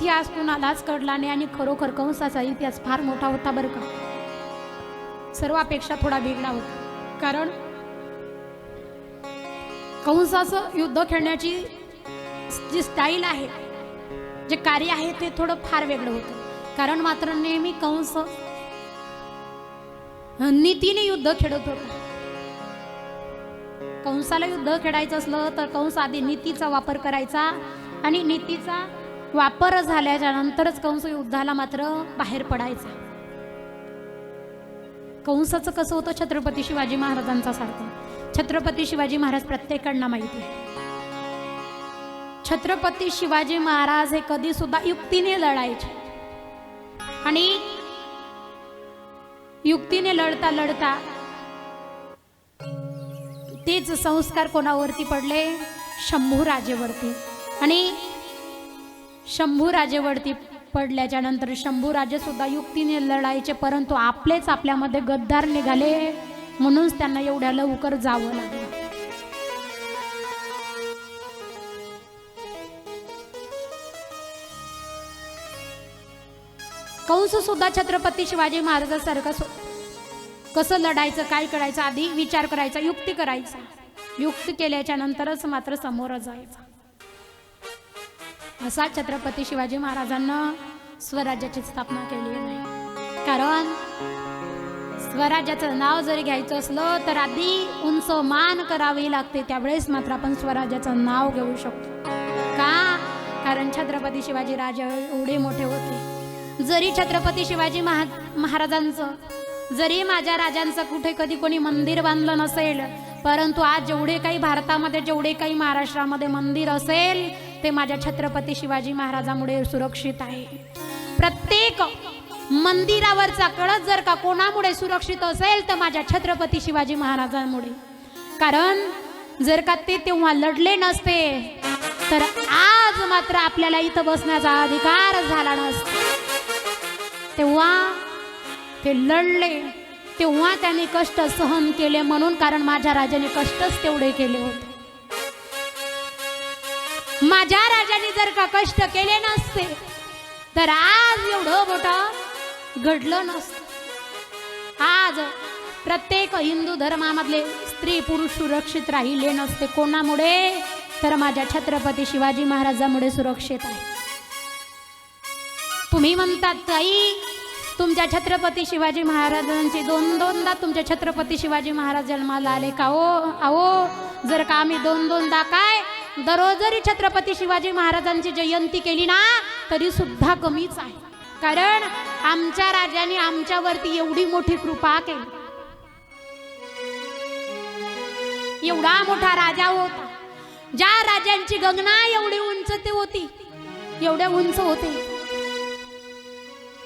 इतिहास कुणालाच कळला नाही आणि खरोखर कंसाचा इतिहास फार मोठा होता बरं का, सर्वापेक्षा थोडा वेगळा होता. कारण कंसाचं युद्ध खेळण्याची जी स्टाईल आहे, जे कार्य आहे ते थोडं फार वेगळं होतं. कारण मात्र नेहमी कंस नीतीने युद्ध खेळत होता. कंसाला युद्ध खेळायचं असलं तर कंस आधी नीतीचा वापर करायचा आणि नीतीचा वापर झाल्याच्या नंतरच कंस युद्धाला मात्र बाहेर पडायचा. कंसाचं कसं होतं छत्रपती शिवाजी महाराजांचा सारखं. छत्रपती शिवाजी महाराज प्रत्येकांना माहिती आहे. छत्रपती शिवाजी महाराज हे कधी सुद्धा युक्तीने लढायचे आणि युक्तीने लढता लढता तेच संस्कार कोणावरती पडले, शंभू राजेवरती. आणि शंभू राजेवरती पडल्याच्या नंतर शंभू राजे सुद्धा युक्तीने लढायचे, परंतु आपलेच आपल्यामध्ये गद्दार निघाले म्हणूनच त्यांना एवढ्या लवकर जावं लागलं. कंस सुद्धा छत्रपती शिवाजी महाराजांसारखं कसं लढायचं, काय करायचं आधी विचार करायचा, युक्ती करायचा. युक्ती केल्याच्या नंतरच मात्र समोर जायचा. असा छत्रपती शिवाजी महाराजांना स्वराज्याची स्थापना केली नाही. कारण स्वराज्याचं नाव जरी घ्यायचं असलं तर आधी उंच मान करावी लागते, त्यावेळेस मात्र आपण स्वराज्याचं नाव घेऊ शकतो. का? कारण छत्रपती शिवाजी राजे एवढे मोठे होते. जरी छत्रपती शिवाजी महाराजांचं, जरी माझ्या राजांचं कुठे कधी कोणी मंदिर बांधलं नसेल, परंतु आज जेवढे काही भारतामध्ये, जेवढे काही महाराष्ट्रामध्ये मंदिर असेल ते माझ्या छत्रपती शिवाजी महाराजांमुळे सुरक्षित आहे. प्रत्येक मंदिरावरचा कळस जर का कोणामुळे सुरक्षित असेल तर माझ्या छत्रपती शिवाजी महाराजांमुळे. कारण जर का ते तेव्हा लढले नसते तर आज मात्र आपल्याला इथं बसण्याचा अधिकार झाला नसता. तेव्हा ते लढले, तेव्हा त्यांनी कष्ट सहन केले म्हणून. कारण माझ्या राजाने कष्टच तेवढे केले होते. माझ्या राजाने जर का कष्ट केले नसते तर आज एवढं मोठं घडलं नसतं. आज प्रत्येक हिंदू धर्मामधले स्त्री पुरुष सुरक्षित राहिले नसते. कोणामुळे? तर माझ्या छत्रपती शिवाजी महाराजांमुळे सुरक्षित आहे. तुम्ही म्हणतात ताई तुमच्या छत्रपती शिवाजी महाराजांची दोनदा तुमच्या छत्रपती शिवाजी महाराज जन्माला आले का? अहो जर का आम्ही दोनदा काय दररोज जरी छत्रपती शिवाजी महाराजांची जयंती केली ना तरी सुद्धा कमीच आहे. कारण आमच्या राजाने आमच्यावरती एवढी मोठी कृपा केली. एवढा मोठा राजा होता, ज्या राजांची गंगना एवढी उंच ते होती, एवढे उंच होते.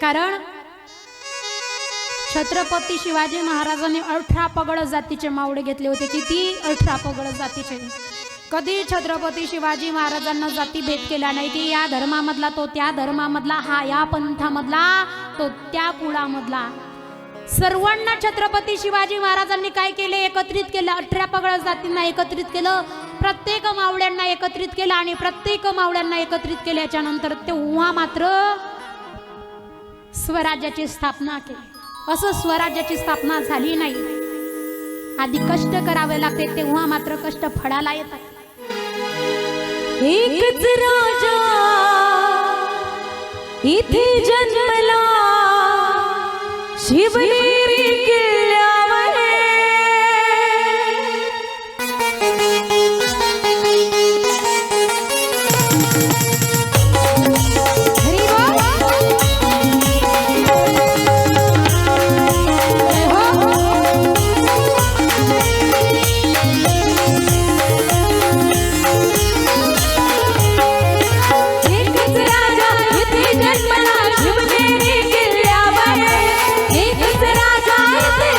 कारण छत्रपती शिवाजी महाराजांनी 18 पगड जातीचे मावळे घेतले होते. किती? 18 पगड जातीचे. कधी छत्रपती शिवाजी महाराजांना जाती भेद केला नाही की या धर्मामधला तो त्या धर्मामधला, हा या पंथामधला तो त्या कुळामधला. सर्वांना छत्रपती शिवाजी महाराजांनी काय केले? एकत्रित केलं. 18 पगड जातींना एकत्रित केलं, प्रत्येक मावळ्यांना एकत्रित केलं आणि प्रत्येक मावळ्यांना एकत्रित केल्याच्या नंतर तेव्हा मात्र स्वराज्याची स्थापना केली. असं स्वराज्याची स्थापना झाली नाही. आधी कष्ट करावे लागते, तेव्हा मात्र कष्ट फळाला येतात. एकच राजा इथे जन्मला शिवनेरी किल्ल्यावर. एकच राजा इथे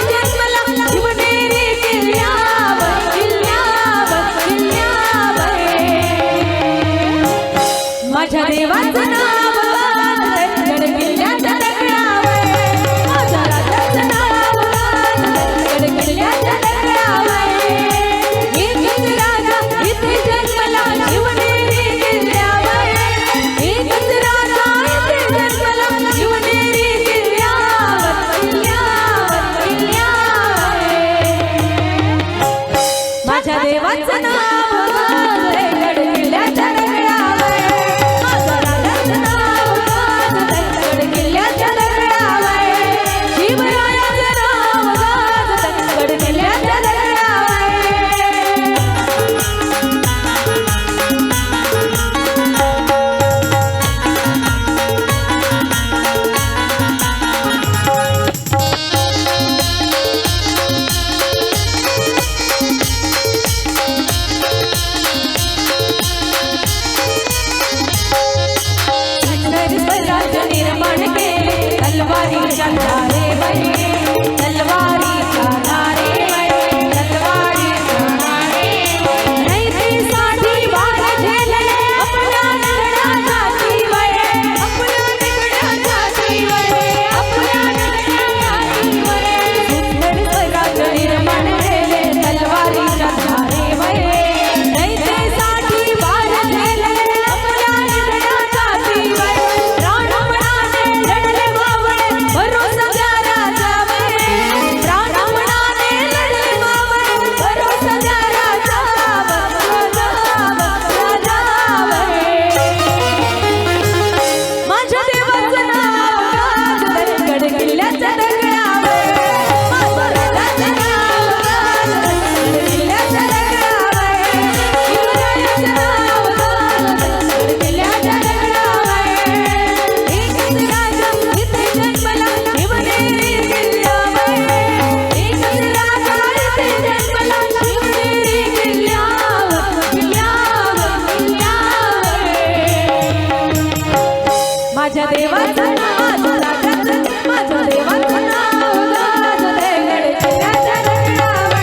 माझ्या देवाचं नाव राजाचं, माझ्या देवाचं नाव गाज दगड किल्ल्याच्या रगडावर.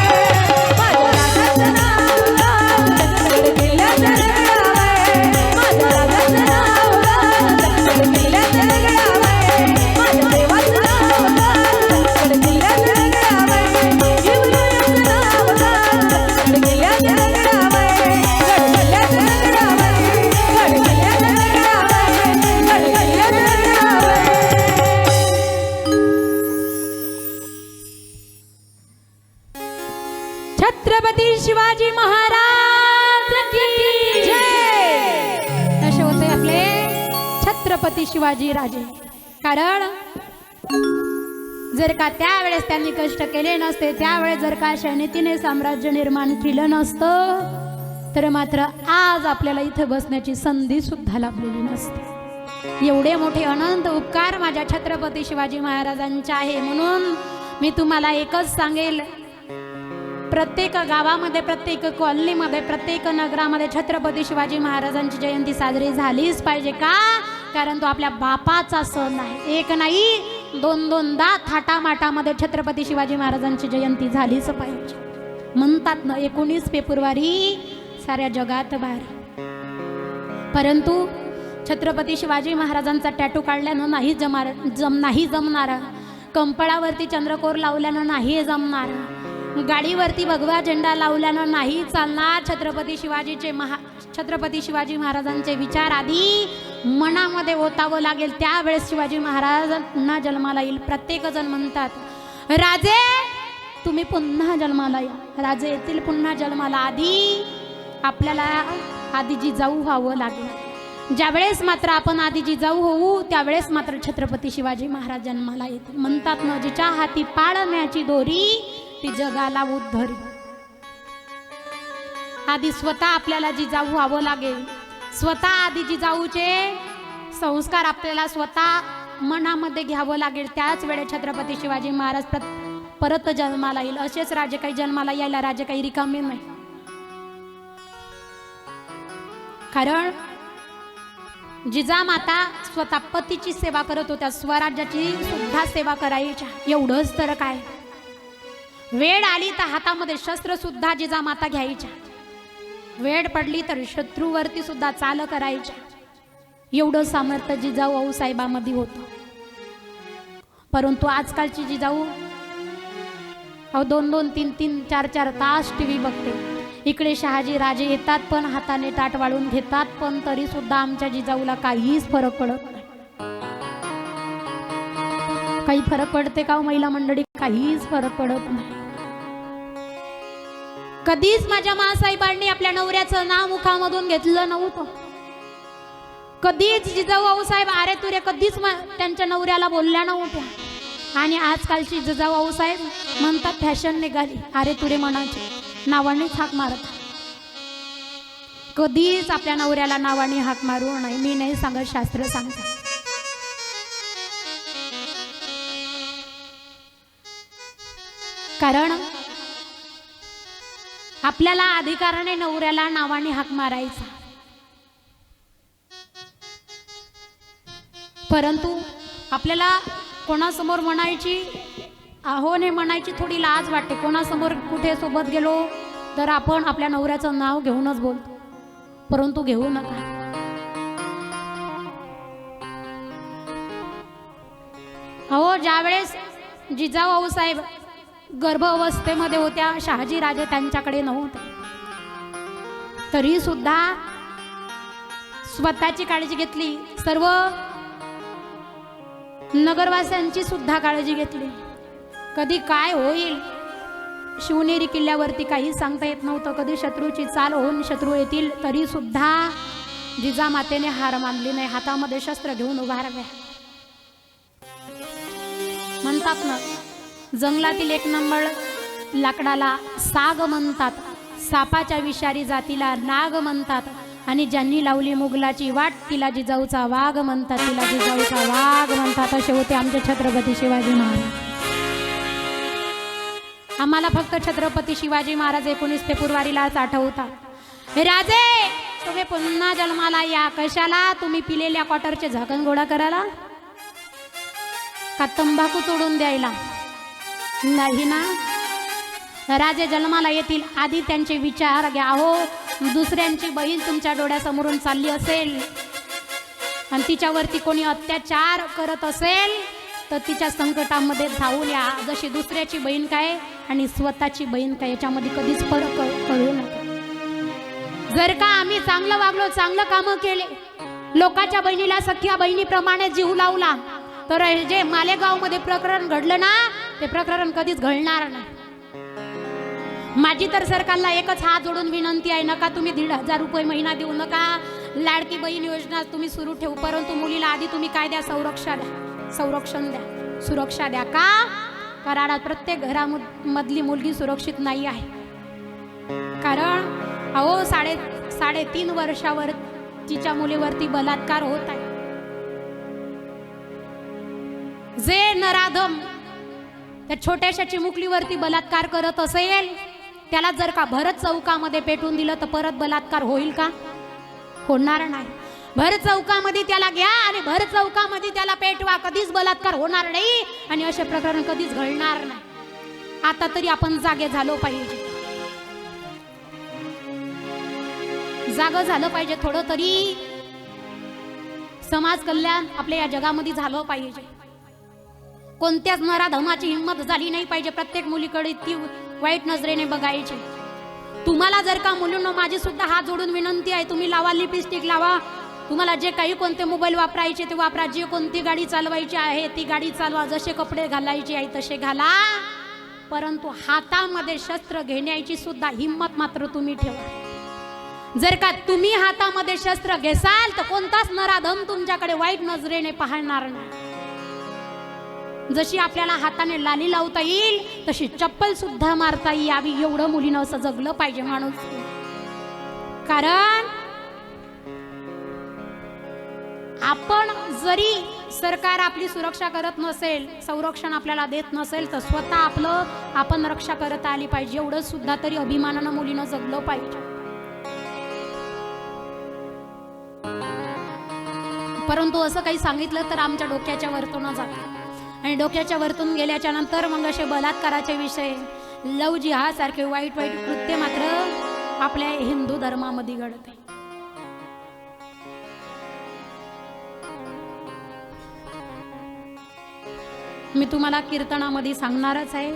माझ्या राजाचं नाव गाज दगड किल्ल्याच्या रगडावर. माझ्या राजाचं नाव गाज दगड किल्ल्याच्या रगडावर. माझ्या देवाचं नाव गाज दगड किल्ल्याच्या रगडावर. शिवरायाचं नाव गाज दगड किल्ल्याच्या रगडावर. गड किल्ल्याच्या रगडावर. गड किल्ल्याच्या रगडावर. गड किल्ल्याच्या रगडावर. छत्रपती शिवाजी महाराज की जय. असे होते आपले छत्रपती शिवाजी राजे. कारण जर का त्यावेळेस त्यांनी कष्ट केले नसते, त्यावेळेस जर का शैनीतीने साम्राज्य निर्माण केलं नसतं, तर मात्र आज आपल्याला इथे बसण्याची संधी सुद्धा लाभलेली नसते. एवढे मोठे अनंत उपकार माझ्या छत्रपती शिवाजी महाराजांचे आहे. म्हणून मी तुम्हाला एकच सांगेल, प्रत्येक गावामध्ये, प्रत्येक कॉलनीमध्ये, प्रत्येक नगरामध्ये छत्रपती शिवाजी महाराजांची जयंती साजरी झालीच पाहिजे. का? कारण तो आपल्या बापाचा सण आहे. एक नाही, दोनदा थाटामाटामध्ये छत्रपती शिवाजी महाराजांची जयंती झालीच पाहिजे. म्हणतात ना 19 फेब्रुवारी साऱ्या जगात भारी. परंतु छत्रपती शिवाजी महाराजांचा टॅटू काढल्यानं नाही जमणार. कंपळावरती चंद्रकोर लावल्यानं नाही जमणार. गाडीवरती भगवा झेंडा लावल्यानं नाही चालणार. छत्रपती शिवाजी महाराजांचे विचार आधी मनामध्ये ओतावं लागेल, त्यावेळेस शिवाजी महाराजांना जन्माला येईल. प्रत्येक जण म्हणतात, राजे तुम्ही पुन्हा जन्माला या. राजे येतील पुन्हा जन्माला. आधी आपल्याला आधी जाऊ व्हावं लागेल. ज्यावेळेस मात्र आपण आधी जाऊ होऊ, त्यावेळेस मात्र छत्रपती शिवाजी महाराज जन्माला येतील. म्हणतात ना, जिच्या हाती पाळण्याची दोरी ती जगाला उद्धरी. आधी स्वतः आपल्याला जिजाऊ व्हावं लागेल. स्वतः आधी जिजाऊचे संस्कार आपल्याला स्वतः मनामध्ये घ्यावं लागेल. त्याच वेळेस छत्रपती शिवाजी महाराज परत जन्माला येईल. असेच राजे काही जन्माला यायला राजे काही रिकामे नाही. कारण जिजामाता स्वतः पतीची सेवा करत होत्या, स्वराज्याची सुद्धा सेवा करायच्या. एवढंच तर काय, वेळ आली तर हातामध्ये शस्त्र सुद्धा जिजामाता घ्यायच्या. वेळ पडली तर शत्रूवरती सुद्धा चाल करायच्या. एवढं सामर्थ्य जिजाऊ आऊसाहेबांमध्ये होतं. परंतु आजकालची जिजाऊ 2-2, 3-3, 4-4 तास टीव्ही बघते. इकडे शहाजी राजे येतात पण हाताने ताट वाळून घेतात, पण तरी सुद्धा आमच्या जिजाऊला काहीच फरक पडत नाही. काही फरक पडते का महिला मंडळी? काहीच फरक पडत नाही. कधीच माझ्या मासाहेबांनी आपल्या नवऱ्याचं नाव मुखामधून घेतलं नव्हतं. कधीच जिजाऊ आऊसाहेब अरे तुरे कधीच त्यांच्या नवऱ्याला बोलल्या नव्हत्या. आणि आजकालची जिजाऊ आऊसाहेब म्हणतात, फॅशन निघाली, अरे तुरे म्हणायचे, नावाने हाक मारत. कधीच आपल्या नवऱ्याला नावाने हाक मारू नाही. मी नाही सांगत, शास्त्र सांगतात. कारण आपल्याला अधिकाराने नवऱ्याला नावाने हाक मारायचा. परंतु आपल्याला कोणासमोर म्हणायची, आहो ने म्हणायची थोडी लाज वाटते. कोणासमोर कुठे सोबत गेलो तर आपण आपल्या नवऱ्याचं नाव घेऊनच बोलतो. परंतु घेऊ नका. अहो ज्यावेळेस जिजाऊ आऊसाहेब गर्भ अवस्थेमध्ये होत्या, शहाजी राजे त्यांच्याकडे नव्हते, तरी सुद्धा स्वतःची काळजी घेतली. सर्व नगरवासियांची सुद्धा काळजी घेतली. कधी काय होईल शिवनेरी किल्ल्यावरती काही सांगता येत नव्हतं. कधी शत्रूची चाल होऊन शत्रू येतील, तरी सुद्धा जिजामातेने हार मानली नाही. हातामध्ये शस्त्र घेऊन उभा राहिल्या. म्हणतात ना, जंगलातील एक नंबर लाकडाला साग म्हणतात, सापाच्या विषारी जातीला नाग म्हणतात, आणि ज्यांनी लावली मुघलाची वाट तिला जिजाऊचा वाघ म्हणतात, तिला जिजाऊचा वाघ म्हणतात. असे होते आमचे छत्रपती शिवाजी महाराज. आम्हाला फक्त छत्रपती शिवाजी महाराज 19 फेब्रुवारीलाच आठवतात. राजे तुम्ही पुन्हा जन्माला या कशाला? तुम्ही पिलेल्या क्वार्टरचे झाकण गोळा करायला का तंबाखू तोडून द्यायला? नाही ना. राजे जन्माला येतील आधी त्यांचे विचार घ्या. हो, दुसऱ्यांची बहीण तुमच्या डोळ्यासमोरून चालली असेल आणि तिच्यावरती कोणी अत्याचार करत असेल तर तिच्या संकटामध्ये धावून या. जशी दुसऱ्याची बहीण काय आणि स्वतःची बहीण काय याच्यामध्ये कधीच फरक करू नका. जर का आम्ही चांगलं वागलो, चांगलं कामं केले, लोकांच्या बहिणीला सख्या बहिणीप्रमाणे जीव लावला, तर जे मालेगावमध्ये प्रकरण घडलं ना, ते प्रकरण कधीच घडणार नाही. माझी तर सरकारला एकच हात जोडून विनंती आहे, नका तुम्ही 1,500 रुपये महिना देऊ नका. लाडकी बहीण योजना तुम्ही सुरू ठेवू, परंतु मुलीला आधी तुम्ही काय द्या? संरक्षण द्या, सुरक्षा द्या. का? कारण प्रत्येक घरामधली मुलगी सुरक्षित नाही आहे. कारण अहो 3.5 वर्षावर तिच्या मुलीवरती बलात्कार होत आहे. जे नराधम त्या छोट्याशा चिमुकलीवरती बलात्कार करत असेल, त्याला जर का भरत चौकामध्ये पेटून दिलं तर परत बलात्कार होईल का? होणार नाही. भर चौकामध्ये त्याला घ्या आणि भर चौकामध्ये त्याला पेटवा, कधीच बलात्कार होणार नाही आणि असे प्रकरण कधीच घडणार नाही. आता तरी आपण जागे झालो पाहिजे, जागं झालं पाहिजे. थोडं तरी समाज कल्याण आपल्या या जगामध्ये झालं पाहिजे. कोणत्याच नराधमाची हिंमत झाली नाही पाहिजे प्रत्येक मुलीकडे ती वाईट नजरेने बघायची. तुम्हाला जर का मुलींनो माझी सुद्धा हात जोडून विनंती आहे, तुम्ही लावा लिपस्टिक लावा, तुम्हाला जे काही कोणते मोबाईल वापरायचे ते वापरा, जी कोणती गाडी चालवायची आहे ती गाडी चालवा, जसे कपडे घालायचे आहे तसे घाला, परंतु हातामध्ये शस्त्र घेण्याची सुद्धा हिंमत मात्र तुम्ही ठेवा. जर का तुम्ही हातामध्ये शस्त्र घेसाल तर कोणताच नराधम तुमच्याकडे वाईट नजरेने पाहणार नाही. जशी आपल्याला हाताने लाली लावता येईल तशी चप्पल सुद्धा मारता यावी, एवढं मुलीनं असं जगलं पाहिजे माणूस. कारण आपण जरी सरकार आपली सुरक्षा करत नसेल, संरक्षण आपल्याला देत नसेल, तर स्वतः आपलं आपण रक्षा करत आली पाहिजे. एवढं सुद्धा तरी अभिमानानं मुलीनं जगलं पाहिजे. परंतु असं काही सांगितलं तर आमच्या डोक्याच्या वरतून जातं आणि डोक्याच्या वरतून गेल्याच्या नंतर मग असे बलात्काराचे विषय, लव जिहाद सारखे वाईट वाईट कृत्य मात्र आपल्या हिंदू धर्मामध्ये घडते. मी तुम्हाला कीर्तनामध्ये सांगणारच आहे.